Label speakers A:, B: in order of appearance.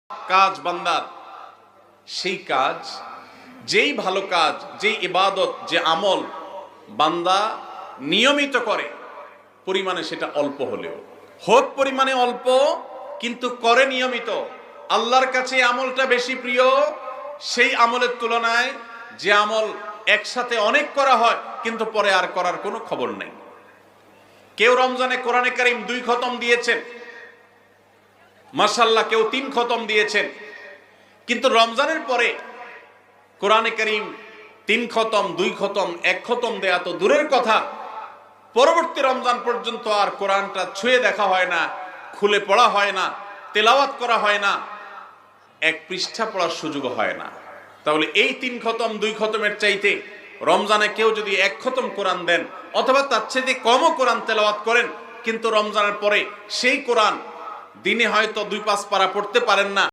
A: কাজ বান্দার, সেই কাজ, যেই ভালো কাজ, যেই ইবাদত, যে আমল বান্দা নিয়মিত করে, পরিমাণে সেটা অল্প হলেও হোক, পরিমাণে অল্প কিন্তু করে নিয়মিত, আল্লাহর কাছে আমলটা বেশি প্রিয় সেই আমলের তুলনায় যে আমল একসাথে অনেক করা হয় কিন্তু পরে আর করার কোনো খবর নেই। কেউ রমজানে কোরআনে কারীম 2 খতম দিয়েছেন, মাশাআল্লাহ, কেউ 3 খতম দিয়েছেন, কিন্তু রমজানের পরে কোরআনে কারীম 3 খতম, 2 খতম, 1 খতম দেয়া তো দূরের কথা, পরবর্তী রমজান পর্যন্ত আর কোরআনটা ছুঁয়ে দেখা হয় না, খুলে পড়া হয় না, তেলাওয়াত করা হয় না, 1 পৃষ্ঠা পড়ার সুযোগ হয় না। তাহলে এই 3 খতম 2 খতমের চাইতে রমজানে কেউ যদি 1 খতম কোরআন দেন অথবা তার চাইতে কমও কোরআন তেলাওয়াত করেন, কিন্তু রমজানের পরে সেই কোরআন দিনে হয়তো 2-5 পারা পড়তে পারেন না,